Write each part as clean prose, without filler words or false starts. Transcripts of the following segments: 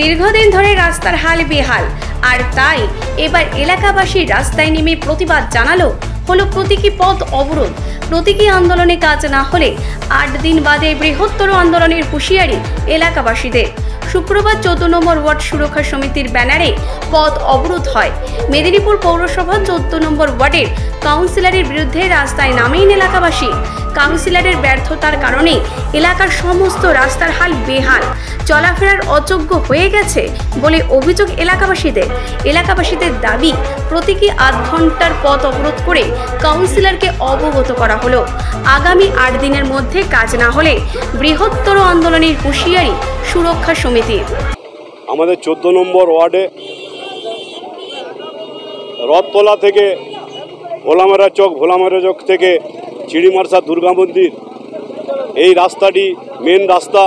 দীর্ঘদিন ধরে রাস্তার হাল বেহাল, আর তাই এবার এলাকাবাসী রাস্তায় নেমে প্রতিবাদ জানালো। হলো প্রতীকী পথ অবরোধ। প্রতীকী আন্দোলনে কাজ না হলে 8 দিন বাদে বৃহত্তর আন্দোলনের হুঁশিয়ারি এলাকাবাসীদের। শুক্রবার 14 নম্বর ওয়ার্ড সুরক্ষা সমিতির ব্যানারে পথ অবরোধ হয়। মেদিনীপুর পৌরসভা 14 নম্বর ওয়ার্ডের কাউন্সিলরের বিরুদ্ধে রাস্তায় নামেন এলাকাবাসী। কাউন্সিলরের ব্যর্থতার কারণে এলাকার সমস্ত রাস্তার হাল বেহাল, চলাফেরার অযোগ্য হয়ে গেছে বলে অভিযোগ এলাকাবাসীদের। এলাকাবাসীদের দাবি, প্রতীকী 8 ঘন্টার পথ অবরোধ করে কাউন্সিলরকে অবগত করা হলো। আগামী 8 দিনের মধ্যে কাজ না হলে বৃহত্তর আন্দোলনের হুঁশিয়ারি সুরক্ষা সমিতির। আমাদের 14 নম্বর ওয়ার্ডে রথতলা থেকে ভোলামারা চক থেকে চিড়িমার্সা দুর্গা মন্দির, এই রাস্তাটি মেন রাস্তা।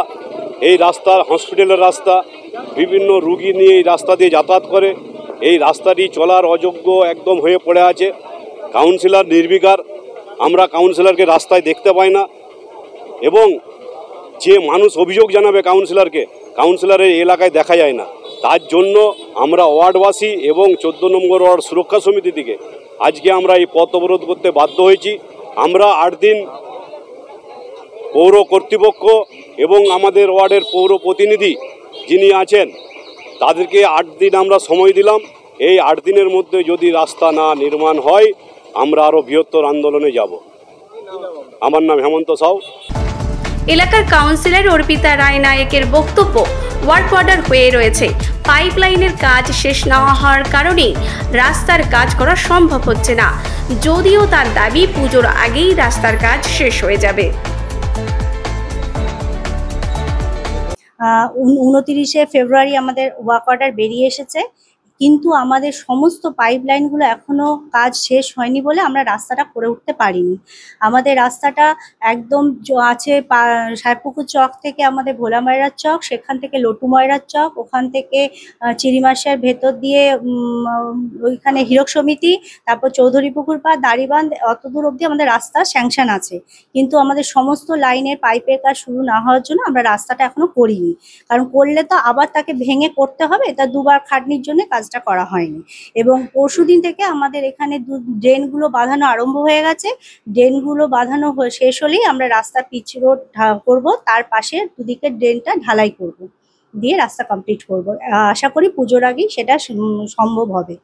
এই রাস্তা হসপিটালের রাস্তা, বিভিন্ন রুগী নিয়ে এই রাস্তা দিয়ে যাতায়াত করে। এই রাস্তাটি চলার অযোগ্য একদম হয়ে পড়ে আছে। কাউন্সিলর নির্বিকার, আমরা কাউন্সিলরকে রাস্তায় দেখতে পাই না, এবং যে মানুষ অভিযোগ জানাবে কাউন্সিলরকে, কাউন্সিলরের এলাকায় দেখা যায় না। তার জন্য আমরা ওয়ার্ডবাসী এবং 14 নম্বর ওয়ার্ড সুরক্ষা সমিতি থেকে আজকে আমরা এই পথ অবরোধ করতে বাধ্য হয়েছি। আমরা 8 দিন পৌর কর্তৃপক্ষ এবং আমাদের ওয়ার্ডের পৌর প্রতিনিধি যিনি আছেন তাদেরকে 8 দিন আমরা সময় দিলাম। এই 8 দিনের মধ্যে যদি রাস্তা না নির্মাণ হয় আমরা আরও বৃহত্তর আন্দোলনে যাব। আমার নাম হেমন্ত সাউ। এলাকার কাউন্সিলর অর্পিতা রায় নায়েকের বক্তব্য, ওয়ার্ক অর্ডার হয়ে রয়েছে। পাইপলাইনের কাজ শেষ না হওয়ার কারণে রাস্তার কাজ করা সম্ভব হচ্ছে না। যদিও তার দাবি পুজোর আগেই রাস্তার কাজ শেষ হয়ে যাবে। 29শে ফেব্রুয়ারি আমাদের ওয়ার্ক অর্ডার বেরিয়ে এসেছে, কিন্তু আমাদের সমস্ত পাইপলাইনগুলো এখনও কাজ শেষ হয়নি বলে আমরা রাস্তাটা করে উঠতে পারিনি। আমাদের রাস্তাটা একদম আছে সাহেবপুকুর চক থেকে আমাদের ভোলামাইরার চক, সেখান থেকে লটুময়রার চক, ওখান থেকে চিড়িমার্সার ভেতর দিয়ে ওইখানে হীরক সমিতি, তারপর চৌধুরীপুকুর পাড়, দাড়িবাঁধ, অত দূর অবধি আমাদের রাস্তা স্যাংশন আছে। কিন্তু আমাদের সমস্ত লাইনের পাইপের কাজ শুরু না হওয়ার জন্য আমরা রাস্তাটা এখনো করিনি। কারণ করলে তো আবার তাকে ভেঙে করতে হবে, তা দুবার খাটনির জন্য কাজটা করা হয়নি। এবং পরশুদিন থেকে আমাদের এখানে ড্রেনগুলো বাঁধানো আরম্ভ হয়ে গেছে। ড্রেনগুলো বাঁধানো শেষ হলেই আমরা রাস্তা পিচ রোড করবো, তার পাশে দুদিকে ড্রেনটা ঢালাই করব, দিয়ে রাস্তা কমপ্লিট করব। আশা করি পুজোর আগেই সেটা সম্ভব হবে।